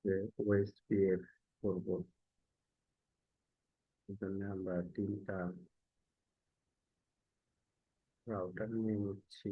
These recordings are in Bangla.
যে ওএসপিএফ করবো, এজন্য আমরা 3টা রাউটার নিয়ে নিচ্ছি।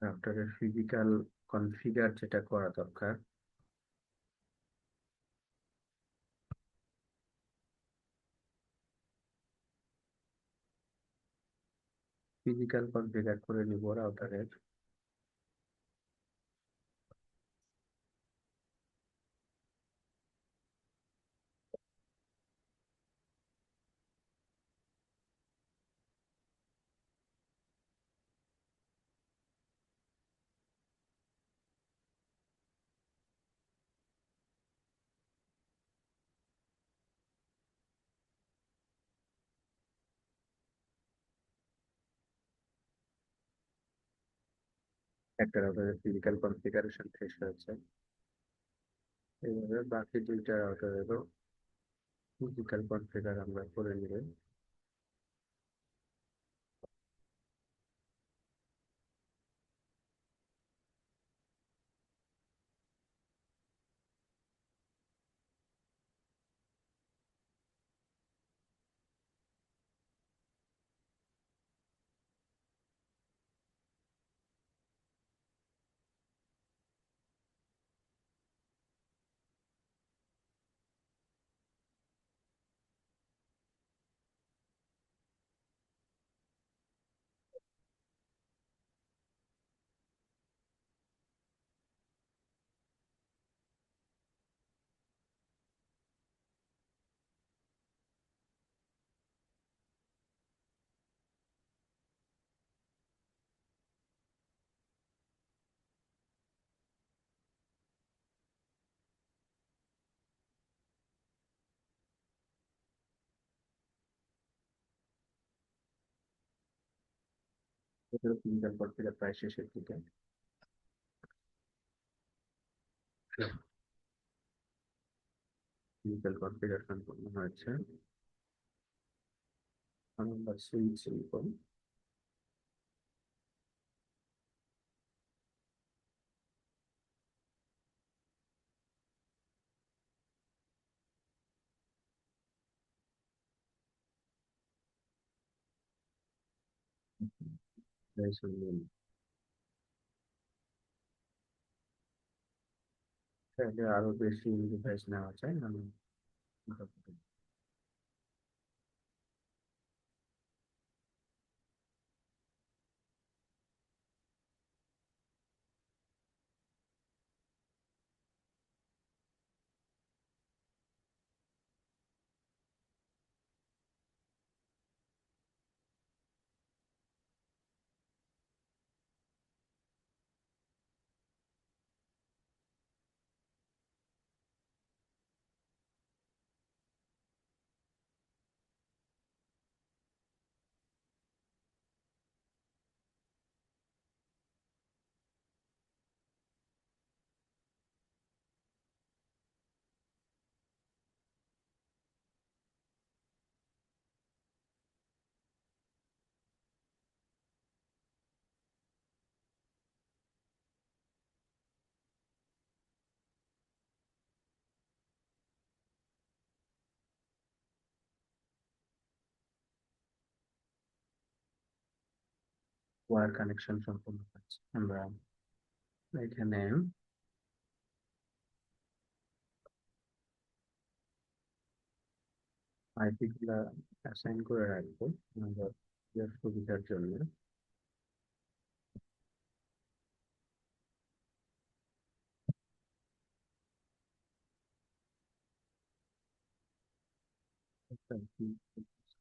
রাউটারের ফিজিক্যাল কনফিগার যেটা করা দরকার, ফিজিক্যাল কনফিগার করে নিব রাউটারের। একটা রাউটারের ফিজিক্যাল কনফিগারেশন শেষ হয়েছে। এইভাবে বাকি 2টা রাউটারেরও ফিজিক্যাল কনফিগার আমরা করে নিব। এটার ফিজিক্যাল কনফিগার প্রায় শেষের দিকে। ফিজিক্যাল কনফিগার সম্পূর্ণ হয়েছে। আমরা সুইচ নিব। চাইলে আরো বেশি ডিভাইস নেওয়া যায়। আমি ওয়্যার কানেকশন সম্পূর্ণ হয়েছে। আমরা এখানে আইপি গুলা অ্যাসাইন করে রাখবো আমাদের সুবিধার জন্য।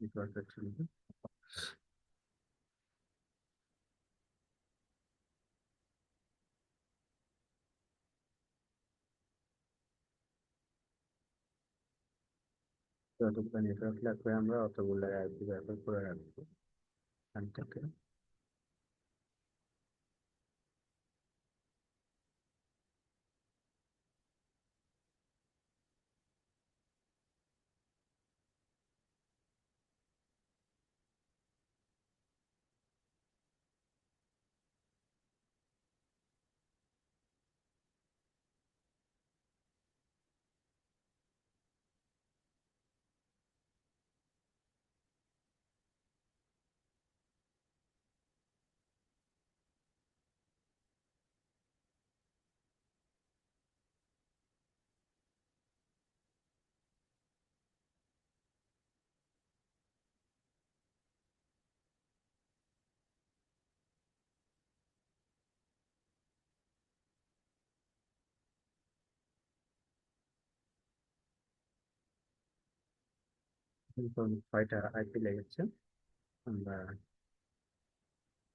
নেটওয়ার্কের জন্য যতগুলো নেটওয়ার্ক লাগবে আমরা অতগুলো আইপি ব্যবহার করে রাখবো এখান থেকে। ছয়টা আইপি লেগেছে। আমরা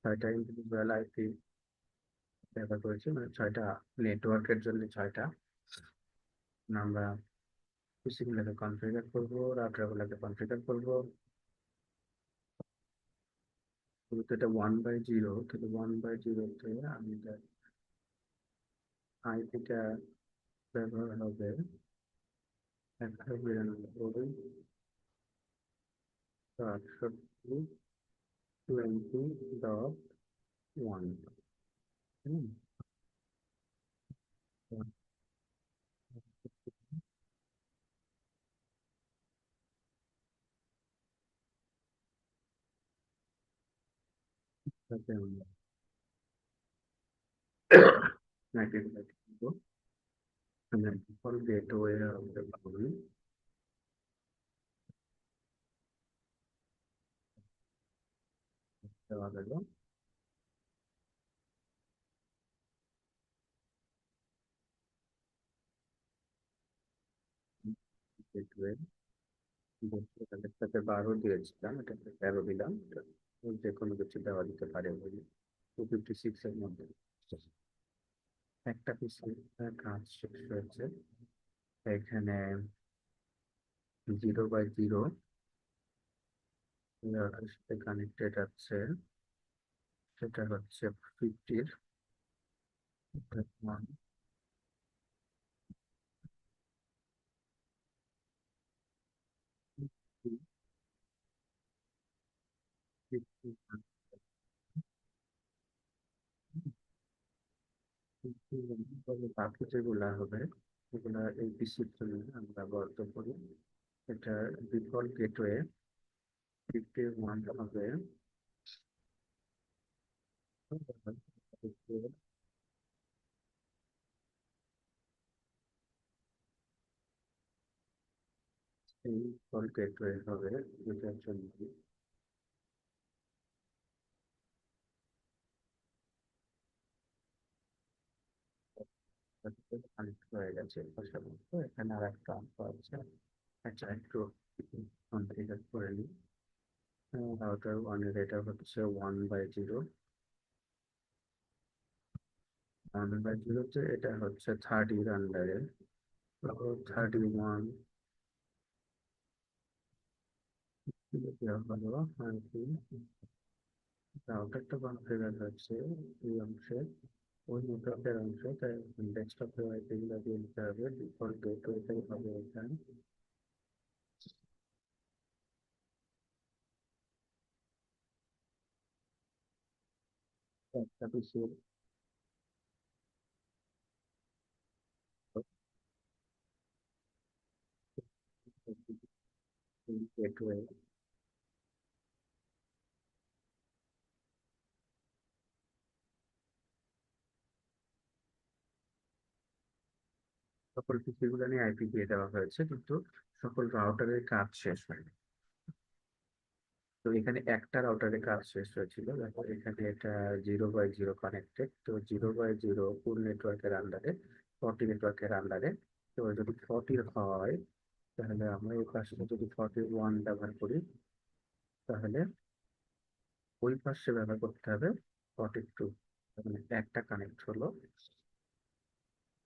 ছয়টা ইন্ডিভিজুয়াল আইপি ব্যবহার করেছি, মানে ছয়টা নেটওয়ার্কের জন্য ছয়টা। আমরা পিসি গুলোকে কনফিগার করবো, রাউটার গুলোকে কনফিগার করবো। যেহেতু এটা 1/0, তাহলে 1/0-তে আমাদের আইপিটা ব্যবহার হবে 192.168.20.1। হুম, তাতে আমরা নাইনটি করবো। আমরা ডিফল্ট গেটওয়ে আমাদের পাবো দেওয়া গেল। গেটওয়ে তাদের সাথে 12 দিয়েছিলাম, এটাকে 13 দিলাম। যে কোনো কিছু দেওয়া দিতে পারে ওই 256 এর মধ্যে। একটা পিসের কাজ শেষ হয়েছে। এখানে 0/0 সাথে কানেক্টেড আছে, সেটা হচ্ছে 50-র বাকি যেগুলা হবে সেগুলা এই পিসির জন্য আমরা বরাদ্দ করি। এটা ডিফল্ট গেটওয়ে 51 হবে। এই ডিফল্ট গেটওয়ে হবে এটার জন্য কানেক্ট হয়ে গেছে পাশাপাশি। তো এখানে আর একটা অঙ্ক আছে, এটা একটু কনফিগার করে নিই। রাউটার ওয়ানের এটা হচ্ছে 1/0। 1/0-তে এটা হচ্ছে 30-র আন্ডারে। 31 হলো আর কি। রাউটারটা কনফিগার হচ্ছে এই অংশে, ওই নেটওয়ার্কের অংশে, তাই ডেস্কটপে আইপি গুলো দিয়ে দিতে হবে। ডিফল্ট গেটওয়েটাই হবে এখানে। একটা পিসির গেটওয়ে, সকল পিসি গুলো নিয়ে আইপি দিয়ে দেওয়া হয়েছে, কিন্তু সকল রাউটারের কাজ শেষ হয়নি। তো এখানে একটা রাউটারের কাজ শেষ হয়েছিল, দেখো এখানে এটা 0/0 কানেক্টেড। তো 0/0 ফুল নেটওয়ার্কের আন্ডারে, 40 নেটওয়ার্কের আন্ডারে। তো যদি 40 হয়, তাহলে আমরা এই পাশে যদি 41 ব্যবহার করি, তাহলে ওই পাশে ব্যবহার করতে হবে 42। মানে একটা কানেক্ট হলো।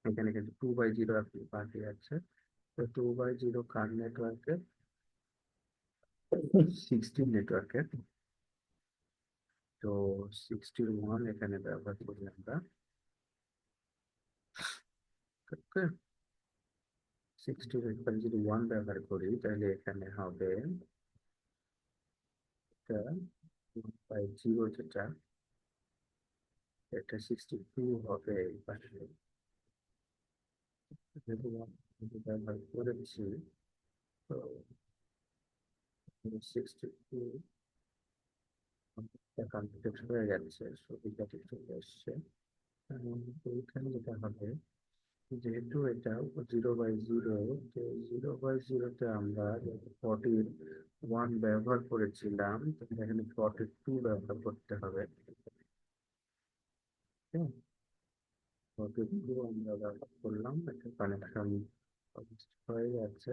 এখানে কিন্তু 2/0 বাকি আছে। তো 2/0 কার নেটওয়ার্কে, 16 নেটওয়ার্কে। তো 61 এখানে ব্যবহার করি আমরা। ওকে, 60 যদি 1 ব্যবহার করি, তাহলে এখানে হবে এটা 1/0, যেটা এটা 62 হবে এই পাশে। যেহেতু 1 ব্যবহার করেছি, তো 62 কমপ্লিট হয়ে যাচ্ছে, সুবিধাটি চলে এসছে। এবং এইখানে যেটা হবে, যেহেতু এটা 0/0, তো 0/0-তে আমরা 41 ব্যবহার করেছিলাম, তো এখানে 42 ব্যবহার করতে হবে। 42 আমরা ব্যবহার করলাম, একটা কানেকশন হয়ে যাচ্ছে।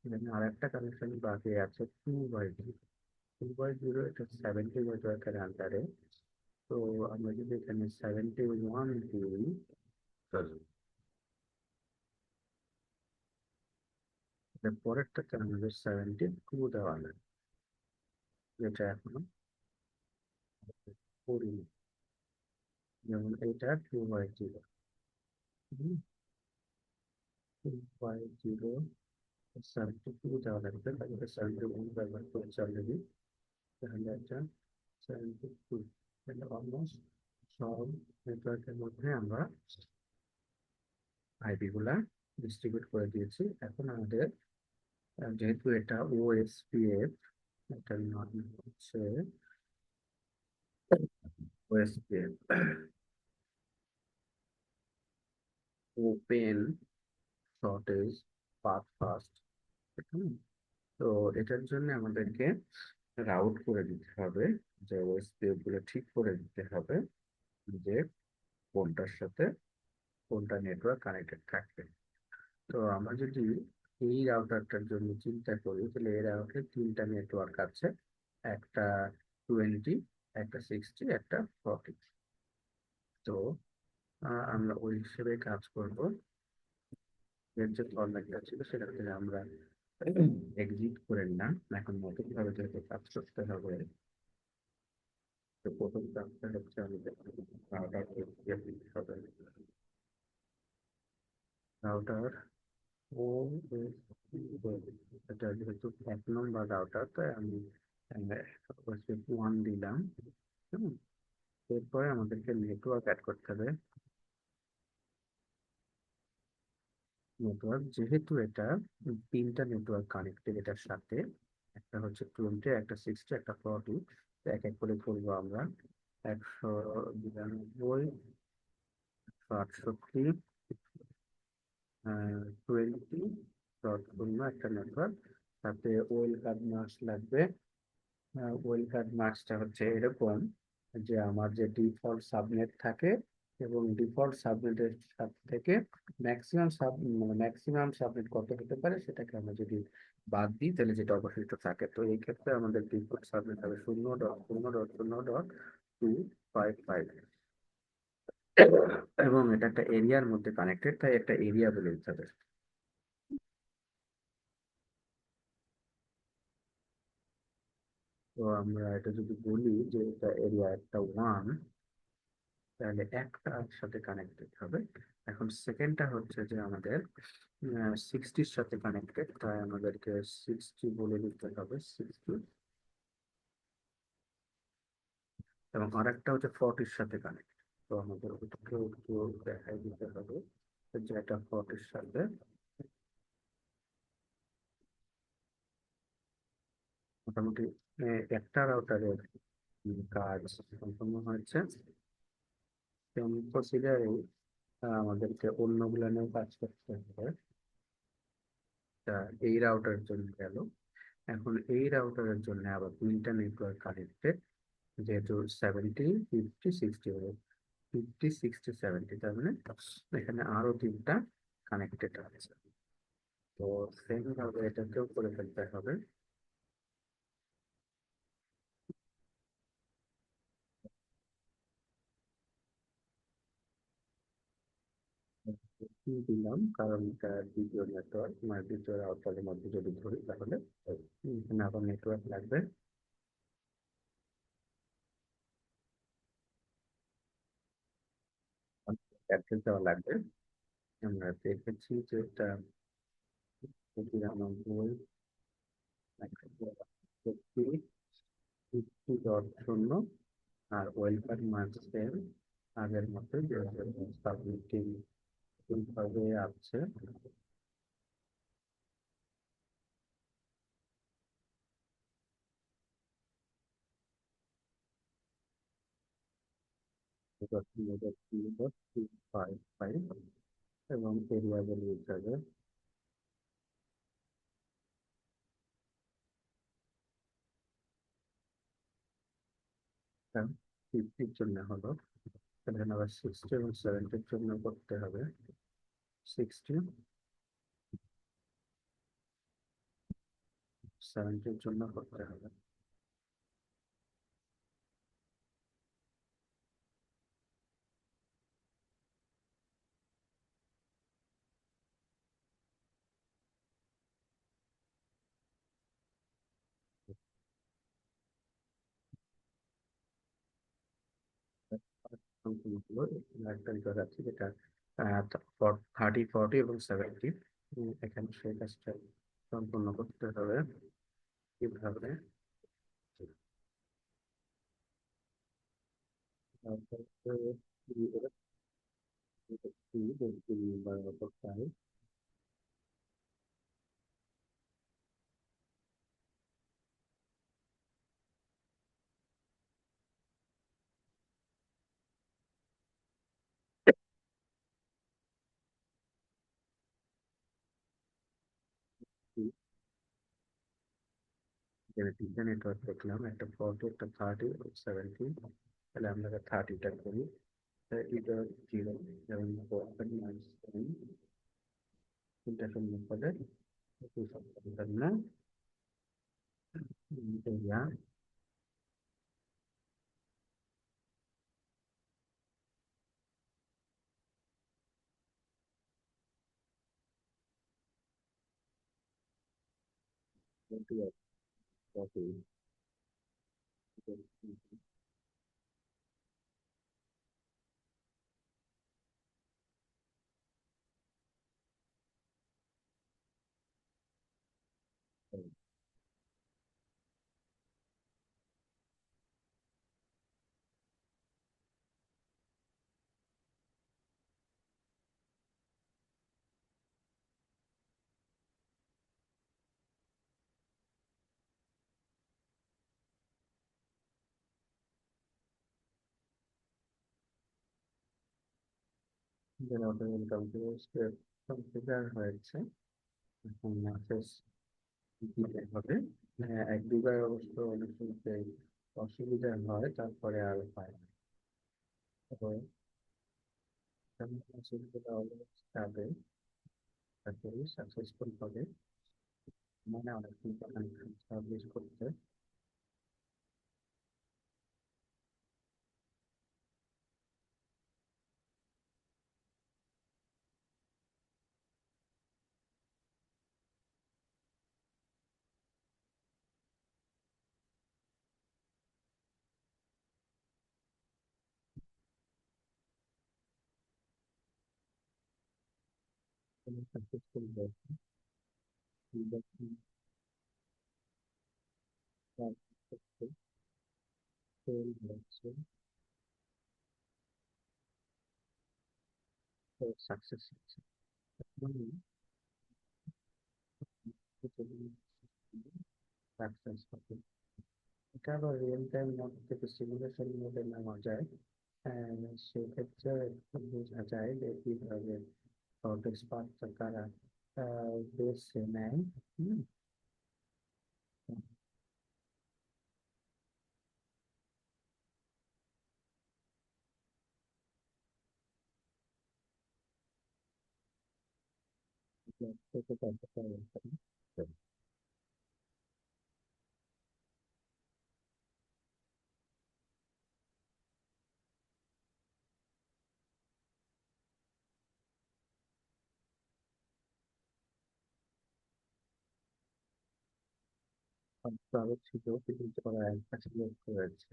এখানে আর একটা কানেকশন বাকি আছে 2/0। 2/0 এটা 70 নেটওয়ার্কের আন্ডারে। তো আমরা যদি এখানে 71 দিই, এর পরেরটাতে আমাদের 72 দেওয়া নেই, যেটা এখনো করিনি। যেমন এটা 2/0, 2/0 72 দেওয়া লাগবে, তাহলে 71 ব্যবহার করেছি অলরেডি, তাহলে এটা 72। তাহলে অলমোস্ট সব নেটওয়ার্কের মধ্যে আমরা আইপি গুলা ডিস্ট্রিবিউট করে দিয়েছি। এখন আমাদের যেহেতু এটা ওএসপিএফ, এটার নাম হচ্ছে OSPF, open shortage path fast. তো এটার জন্য আমাদেরকে রাউট করে দিতে হবে, যে ওএসপিএফ গুলো ঠিক করে দিতে হবে যে কোনটার সাথে কোনটা নেটওয়ার্ক কানেক্টেড থাকবে। তো আমরা যদি এই রাউটারটার জন্য চিন্তা করি, তাহলে এই রাউটারে তিনটা নেটওয়ার্ক আছে, একটা 20, একটা 60, একটা 40। তো আমরা ওই হিসেবে কাজ করব। এর যে ফরম্যাটটা ছিল সেটা থেকে আমরা এক্সিট করে নিলাম। এখন নতুন ভাবে যেহেতু কাজ করতে হবে, তো প্রথম কাজটা হচ্ছে আমাদের রাউটার দিতে হবে। রাউটার ও এটা যেহেতু 1 নম্বর রাউটার, তাই আমি 1 দিলাম। হুম, এরপরে আমাদেরকে নেটওয়ার্ক অ্যাড করতে হবে। নেটওয়ার্ক যেহেতু এটা তিনটা নেটওয়ার্ক কানেক্টেড এটার সাথে, একটা হচ্ছে 20, একটা 60, একটা 40, এক এক করে করবো আমরা। 192, 168, 20 ডট শূন্য একটা নেটওয়ার্ক। তাতে ওয়েল কার্ড মার্কস লাগবে। ওয়েল কার্ড মার্কসটা হচ্ছে এরকম, যে আমার যে ডিফল্ট সাবনেট থাকে এবং ডিফল্ট সাবনেটের থেকে ম্যাক্সিমাম মানে ম্যাক্সিমাম সাবনেট কত হতে পারে সেটাকে আমরা যদি বাদ দিই, তাহলে যেটা অবশিষ্ট থাকে। তো এই ক্ষেত্রে আমাদের ডিফল্ট সাবনেট হবে 0.0.0.255, এবং এটা একটা এরিয়ার মধ্যে কানেক্টেড, তাই একটা এরিয়া বলে দিতে হবে। তো আমরা এটা যদি বলি যে এটা এরিয়া একটা 1, তাহলে একটা সাথে কানেক্টেড হবে। এখন সেকেন্ডটা হচ্ছে যে আমাদের 60-র সাথে কানেক্টেড, তাই আমাদেরকে 60 বলে দিতে হবে, 60। এবং আরেকটা হচ্ছে 40-র সাথে কানেক্টেড, তো আমাদের ওটাকে একটু দেখাই দিতে হবে যে এটা 40-র সাথে। মোটামুটি একটা রাউটারের কাজ সম্পন্ন হয়েছে। সেম প্রসিজারে আমাদেরকে অন্যগুলো নিয়েও কাজ করতে হবে। তা এই রাউটারের জন্য গেল। এখন এই রাউটারের জন্য আবার তিনটা নেটওয়ার্ক কানেক্টেড, যেহেতু 70, 50, 60 হবে, 50, 60, 70, তার মানে এখানে আরো তিনটা কানেক্টেড আছে। তো সেম ভাবে এটাকেও করে ফেলতে হবে। কি দিলাম, কারণ এটা দ্বিতীয় নেটওয়ার্ক, মানে দ্বিতীয় রাউটারের মধ্যে যদি ধরি, তাহলে এখানে আবার নেটওয়ার্ক লাগবে, অ্যাড্রেস দেওয়া লাগবে। আমরা দেখেছি যে এটা 99, 50.0, আর ওয়েলফেয়ার মার্কসের আগের মতো যে সাবমিটিং ভাবে আছে। এবং ভেরিয়েবল হিসাবে 50-র জন্য হলো, এখানে আবার 60 এবং 70-র জন্য করতে হবে। 60, 70-র জন্য করতে হবে। সম্পূর্ণ একটা বিষয় আছে যেটা 30, 40 এবং 70। এখানে সেই কাজটা সম্পূর্ণ করতে হবে কিভাবে। তারপরে করতে হবে। এখানে তিনটা নেটওয়ার্ক দেখলাম, একটা 40, একটা 30 এবং 70। তাহলে আমরা 30টা করি। এটা 0, 7, 4, 9, 7, তিনটা শূন্য পদে না এরিয়া কনফিগার হয়েছে। এখন ম্যাসেজ দিতে হবে। হ্যাঁ, এক দুবার অবশ্য অনেক সময় অসুবিধা হয়, তারপরে আর হয় না। তবে অসুবিধা যাবে, তারপরে সাকসেসফুল হবে। মানে অনেক সার্ভিস করতে সাকসেসফুল হয়েছে। সাকসেস হচ্ছে। সাকসেস হবে। এটা আবার রিয়েল টাইম মোড থেকে সিমুলেশন মোডে নেওয়া যায়। সেক্ষেত্রে বোঝা যায় যে কিভাবে কর্টেক্স পার্টটা কারা বেছে নেয়। হুম, থেকে করতে পারে। আরো ছিল কিন্তু ওরা একটা সিলেক্ট করেছে।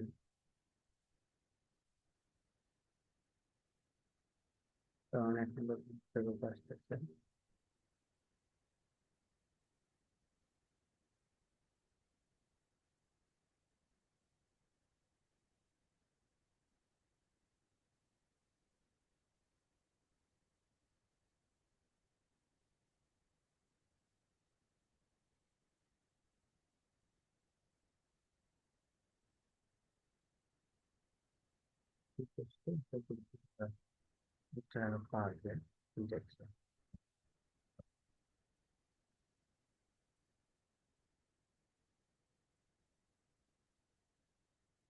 কারণ এখন ফেরত আসতেছে। ঠিক আছে, এটা পারবে। ঠিক আছে।